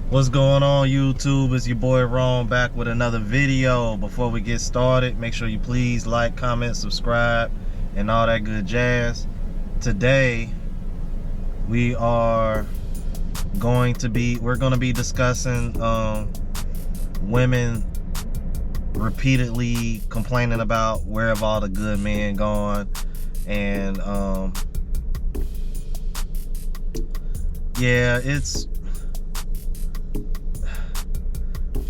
What's going on, YouTube? It's your boy Ron back with another video. Before we get started, make sure you please like, comment, subscribe, and all that good jazz. Today we're going to be discussing women repeatedly complaining about where have all the good men gone, and yeah, it's,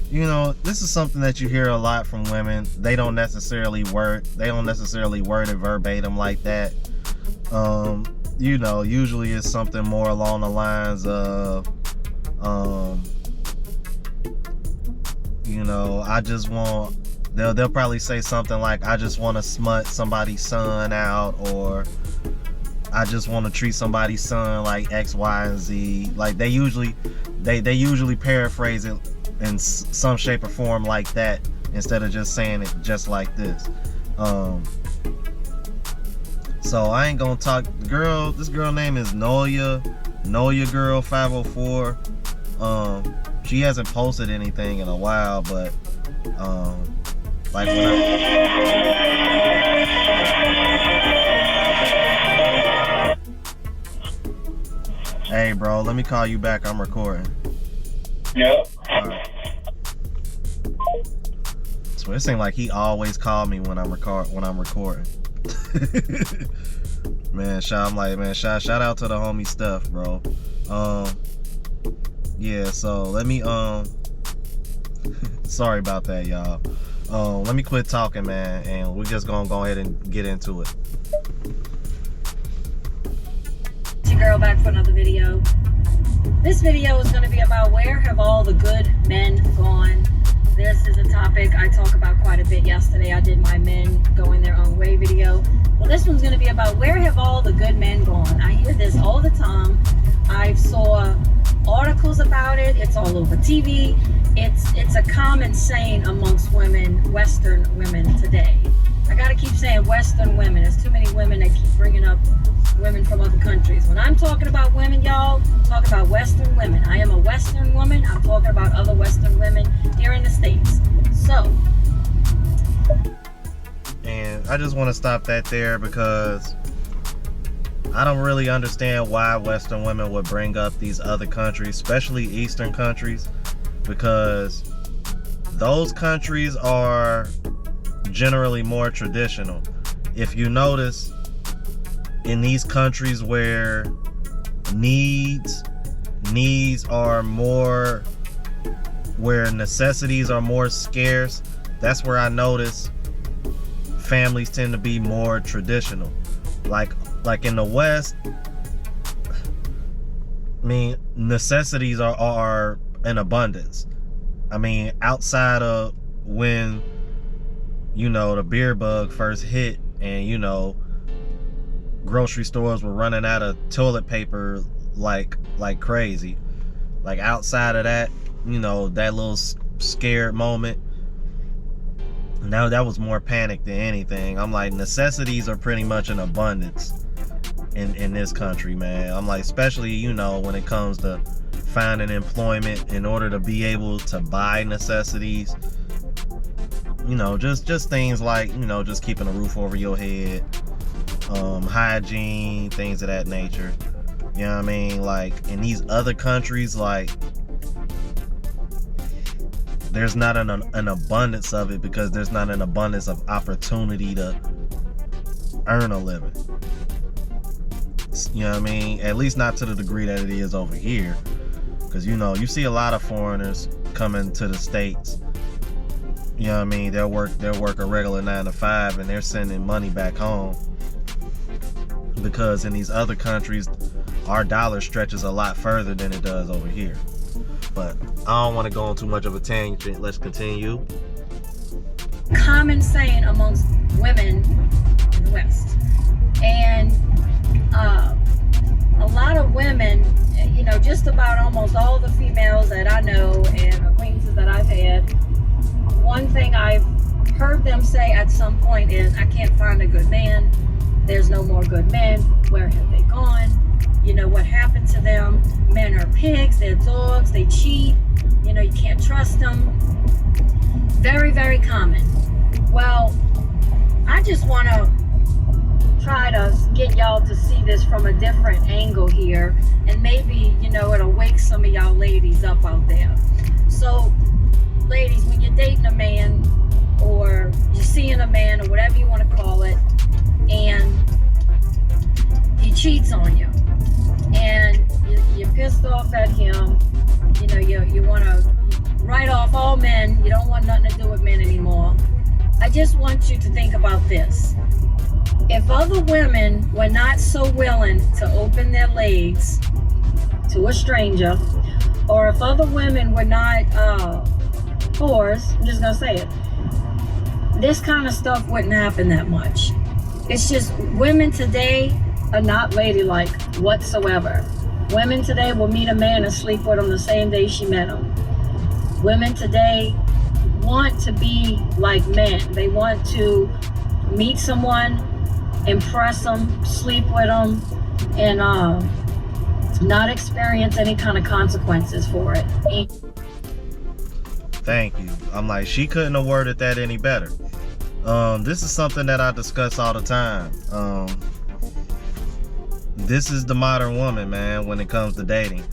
you know, this is something that you hear a lot from women. They don't necessarily word it verbatim like that. You know, usually it's something more along the lines of, you know, they'll probably say something like, I just want to smut somebody's son out, or I just want to treat somebody's son like X, Y, and Z. Like they usually paraphrase it in some shape or form like that, instead of just saying it just like this. So I ain't gonna talk. This girl name is NOLLAGIRL504. She hasn't posted anything in a while, but like hey bro, let me call you back, I'm recording. Yep. Right. So it seems like he always call me when I'm recording. Man, shout out to the homie Stuff, bro. Yeah, so let me sorry about that, y'all. Let me quit talking, man, and we're just gonna go ahead and get into it. It's your girl back for another video. This video is going to be about where have all the good men gone. This is a topic I talk about quite a bit. Yesterday I did my men going their own way video. Well, this one's going to be about where have all the good men gone. I hear this all the time. I saw articles about it. It's all over TV. It's a common saying amongst women, Western women today. I got to keep saying Western women. There's too many women that keep bringing up women from other countries. When I'm talking about women, y'all, I'm talking about Western women. I am a Western woman. I'm talking about other Western women here in the States. So, and I just want to stop that there, because I don't really understand why Western women would bring up these other countries, especially Eastern countries, because those countries are generally more traditional. If you notice, in these countries where needs are more, where necessities are more scarce, that's where I notice families tend to be more traditional. Like in the West, I mean, necessities are in abundance. I mean, outside of when, you know, the beer bug first hit, and, you know, grocery stores were running out of toilet paper like crazy. Like outside of that, you know, that little scared moment, now that was more panic than anything. I'm like, necessities are pretty much in abundance in this country, man. I'm like, especially, you know, when it comes to finding employment in order to be able to buy necessities, you know, just things like, you know, just keeping a roof over your head, hygiene, things of that nature. You know what I mean? Like in these other countries, like there's not an abundance of it, because there's not an abundance of opportunity to earn a living. You know what I mean? At least not to the degree that it is over here, because, you know, you see a lot of foreigners coming to the States. You know what I mean? They'll work a regular 9 to 5, and they're sending money back home, because in these other countries our dollar stretches a lot further than it does over here. But I don't want to go on too much of a tangent. Let's continue. common saying amongst women in the West. And a lot of women, you know, just about almost all the females that I know and acquaintances that I've had, one thing I've heard them say at some point is, I can't find a good man. There's no more good men. Where have they gone? You know, what happened to them? Men are pigs, they're dogs, they cheat, You know, you can't trust them. Very, very common. Well, I just want to try to get y'all to see this from a different angle here, and maybe, you know, it'll wake some of y'all ladies up out there. So, ladies, when you're dating a man, or you're seeing a man, or whatever you want to call it, and he cheats on you, and you're pissed off at him, you know, you want to write off all men, you don't want nothing to do with men anymore. I just want you to think about this. If other women were not so willing to open their legs to a stranger, or if other women were not whores, I'm just gonna say it, this kind of stuff wouldn't happen that much. It's just women today are not ladylike whatsoever. Women today will meet a man and sleep with him the same day she met him. Women today want to be like men. They want to meet someone, impress them, sleep with them, and not experience any kind of consequences for it. Thank you. I'm like, she couldn't have worded that any better. This is something that I discuss all the time. This is the modern woman, man, when it comes to dating.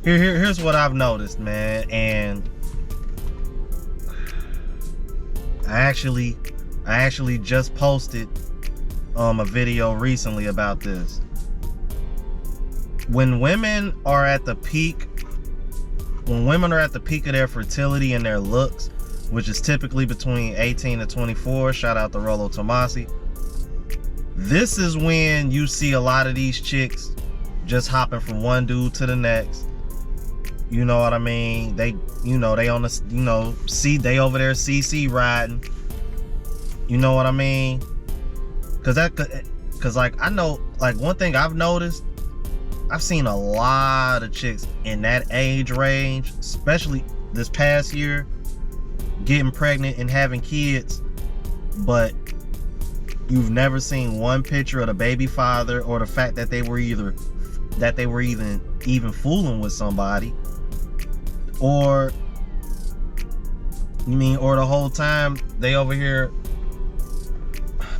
Here's what I've noticed, man, and I actually just posted a video recently about this. When women are at the peak of their fertility and their looks, which is typically between 18 to 24, shout out to Rollo Tomasi, this is when you see a lot of these chicks just hopping from one dude to the next. You know what I mean? They over there CC riding. You know what I mean? Cause like, I know, like, one thing I've noticed, I've seen a lot of chicks in that age range, especially this past year, getting pregnant and having kids, but you've never seen one picture of the baby father, or the fact that they were even fooling with somebody, or the whole time they over here.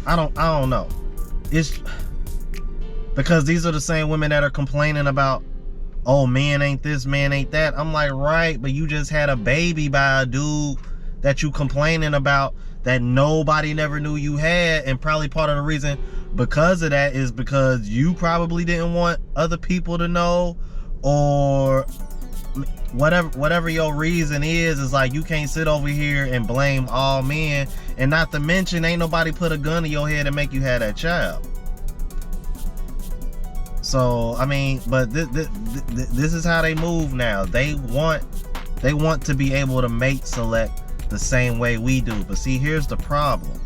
I don't know. It's because these are the same women that are complaining about, oh, man ain't this, man ain't that. I'm like, right, but you just had a baby by a dude that you complaining about that nobody never knew you had, and probably part of the reason because of that is because you probably didn't want other people to know, or whatever your reason is like, you can't sit over here and blame all men, and not to mention ain't nobody put a gun to your head and make you have that child. So I mean, but this is how they move now. They want to be able to mate select the same way we do. But see, here's the problem.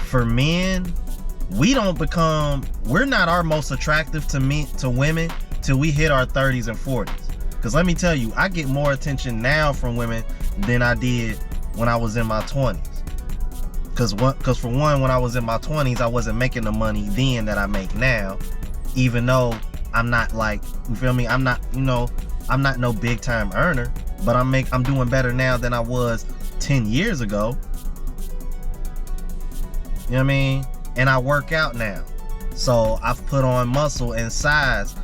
For men, we're not our most attractive to women till we hit our 30s and 40s. Because let me tell you, I get more attention now from women than I did when I was in my 20s. Because for one, when I was in my 20s, I wasn't making the money then that I make now. Even though I'm not, like, you feel me? I'm not no big time earner, but I'm doing better now than I was 10 years ago. You know what I mean? And I work out now. So I've put on muscle and size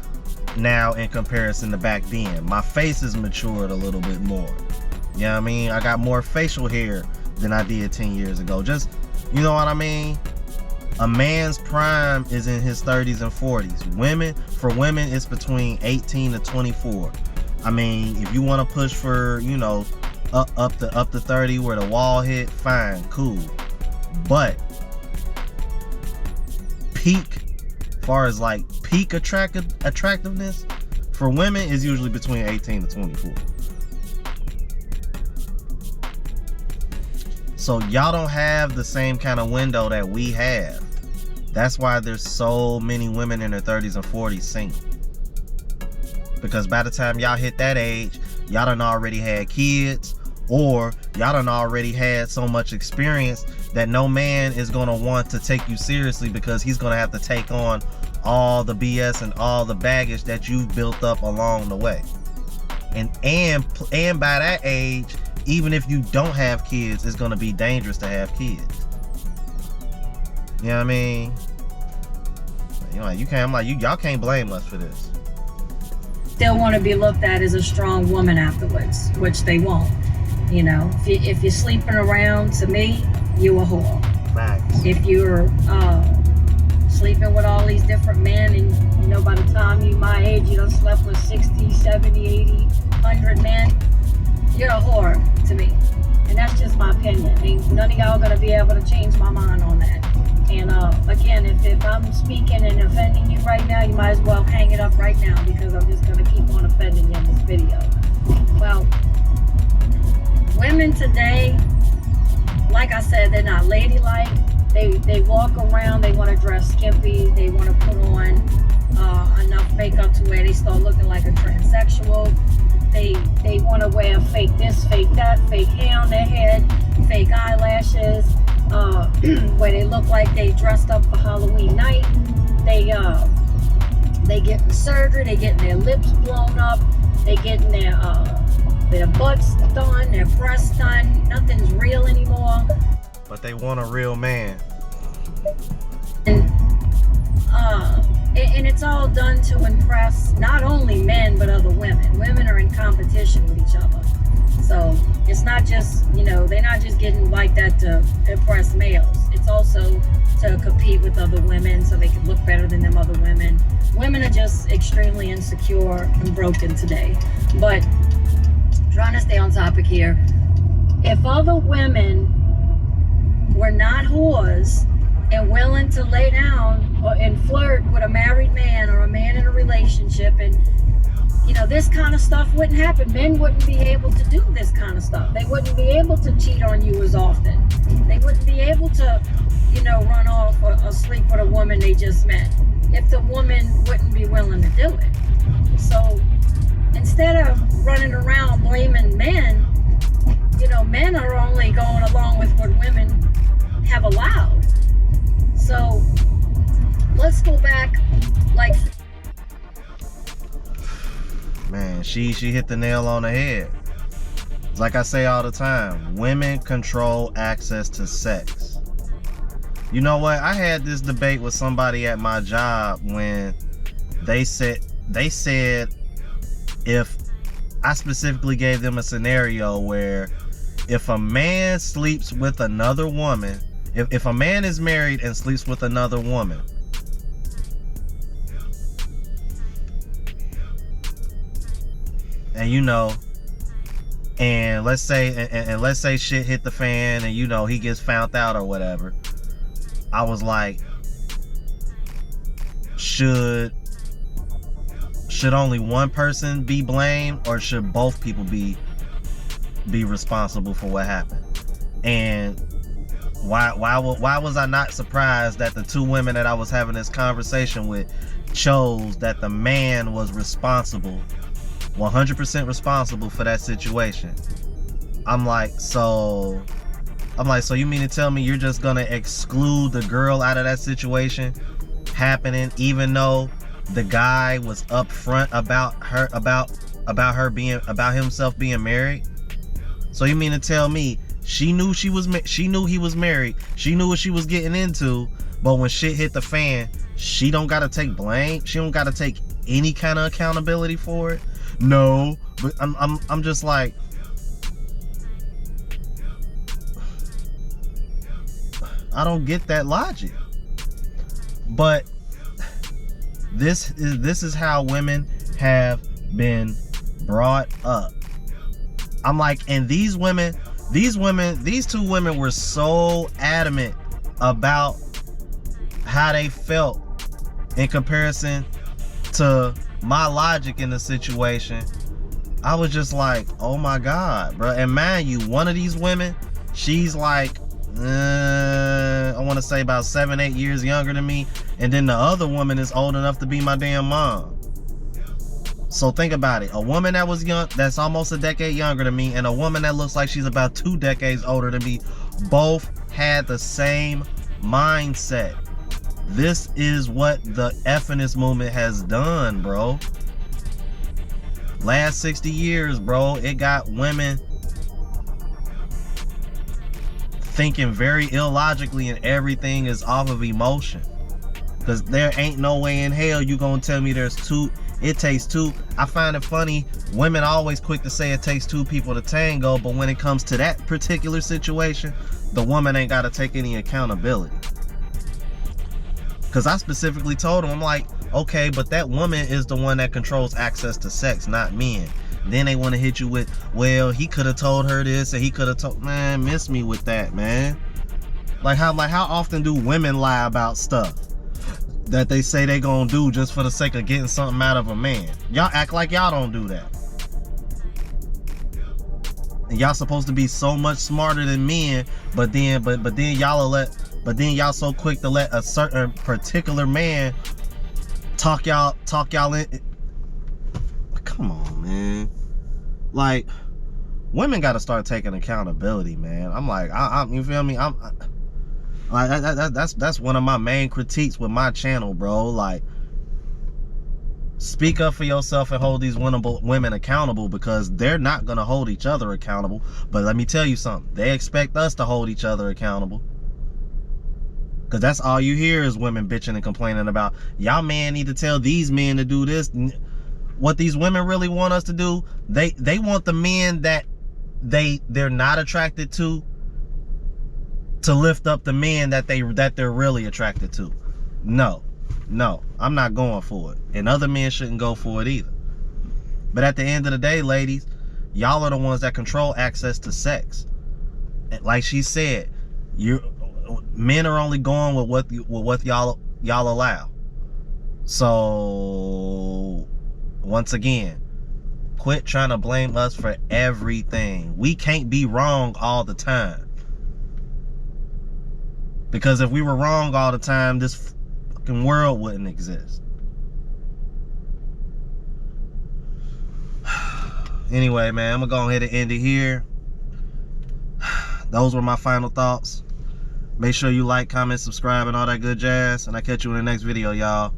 now in comparison to back then. My face has matured a little bit more. You know what I mean? I got more facial hair than I did 10 years ago. Just, you know what I mean? A man's prime is in his 30s and 40s. For women, it's between 18 to 24. I mean, if you want to push for, up to 30 where the wall hit, fine, cool. But far as like peak attractiveness for women is usually between 18 to 24. So y'all don't have the same kind of window that we have. That's why there's so many women in their 30s and 40s single. Because by the time y'all hit that age, y'all done already had kids, or y'all done already had so much experience that no man is gonna want to take you seriously, because he's gonna have to take on all the BS and all the baggage that you've built up along the way. And by that age, even if you don't have kids, it's gonna be dangerous to have kids. You know what I mean? Y'all can't blame us for this. They'll want to be looked at as a strong woman afterwards, which they won't. You know, if you're sleeping around, to me, you a whore. Facts. If you're sleeping with all these different men, and you know, by the time you my age, you done slept with 60, 70, 80, 100 men, you're a whore to me. And that's just my opinion. Ain't none of y'all gonna be able to change my mind on that. And again, if I'm speaking and offending you right now, you might as well hang it up right now, because I'm just gonna keep on offending you in this video. Well, women today, like I said, they're not ladylike. They walk around, they want to dress skimpy, they want to put on enough makeup to where they start looking like a transsexual. They want to wear fake this, fake that, fake hair on their head, fake eyelashes, where they look like they dressed up for Halloween night. They getting surgery, they getting their lips blown up, they getting their butts done, their breasts done. Nothing's real anymore. But they want a real man. And it's all done to impress not only men, but other women. Women are in competition with each other. So it's not just, you know, they're not just getting like that to impress males. It's also to compete with other women so they can look better than them other women. Women are just extremely insecure and broken today. But trying to stay on topic here, if other women were not whores and willing to lay down and flirt with a married man or a man in a relationship, and you know, this kind of stuff wouldn't happen. Men wouldn't be able to do this kind of stuff. They wouldn't be able to cheat on you as often. They wouldn't be able to, you know, run off or sleep with a woman they just met if the woman wouldn't be willing to do it. So instead of running around blaming men, you know, men are only going along with what women have allowed. So let's go back, like, man, she hit the nail on the head. Like I say all the time, women control access to sex. You know what? I had this debate with somebody at my job when they said if I specifically gave them a scenario where if a man sleeps with another woman, if a man is married and sleeps with another woman, and you know, and let's say shit hit the fan and you know he gets found out or whatever, I was like, should only one person be blamed, or should both people be responsible for what happened? And why was I not surprised that the two women that I was having this conversation with chose that the man was responsible, 100% responsible for that situation? I'm like, so you mean to tell me you're just gonna exclude the girl out of that situation happening, even though the guy was upfront about himself being married? So you mean to tell me she knew he was married, she knew what she was getting into, but when shit hit the fan, she don't gotta take blame, she don't gotta take any kind of accountability for it? No, but I'm just like, I don't get that logic. But this is how women have been brought up. I'm like, and these two women were so adamant about how they felt in comparison to my logic in the situation. I was just like, oh my God, bro. And mind you, one of these women, she's like, I want to say about 7-8 years younger than me, and then the other woman is old enough to be my damn mom. So think about it, a woman that was young, that's almost a decade younger than me, and a woman that looks like she's about 2 decades older than me, both had the same mindset. This is what the feminist movement has done, bro. Last 60 years, bro, it got women thinking very illogically, and everything is off of emotion. Because there ain't no way in hell you gonna tell me there's two, it takes two. I find it funny, women always quick to say it takes two people to tango, but when it comes to that particular situation, the woman ain't gotta take any accountability. Because I specifically told him, I'm like, okay, but that woman is the one that controls access to sex, not men. Then they want to hit you with, well, he could have told her this, and he could have told, man, miss me with that, man. Like how often do women lie about stuff that they say they gonna do just for the sake of getting something out of a man? Y'all act like y'all don't do that. And y'all supposed to be so much smarter than men, but then y'all so quick to let a certain particular man talk y'all in. Come on, man. Like, women got to start taking accountability, man. I'm like, you feel me? That's one of my main critiques with my channel, bro. Like, speak up for yourself and hold these women accountable, because they're not gonna hold each other accountable. But let me tell you something, they expect us to hold each other accountable. Because that's all you hear is women bitching and complaining about, y'all men need to tell these men to do this. What these women really want us to do, they want the men that they're not attracted to lift up the men that they're really attracted to. No, I'm not going for it. And other men shouldn't go for it either. But at the end of the day, ladies, y'all are the ones that control access to sex. Like she said, men are only going with what y'all allow. So once again, quit trying to blame us for everything. We can't be wrong all the time. Because if we were wrong all the time, this fucking world wouldn't exist. Anyway, man, I'm gonna go ahead and end it here. Those were my final thoughts. Make sure you like, comment, subscribe, and all that good jazz. And I'll catch you in the next video, y'all.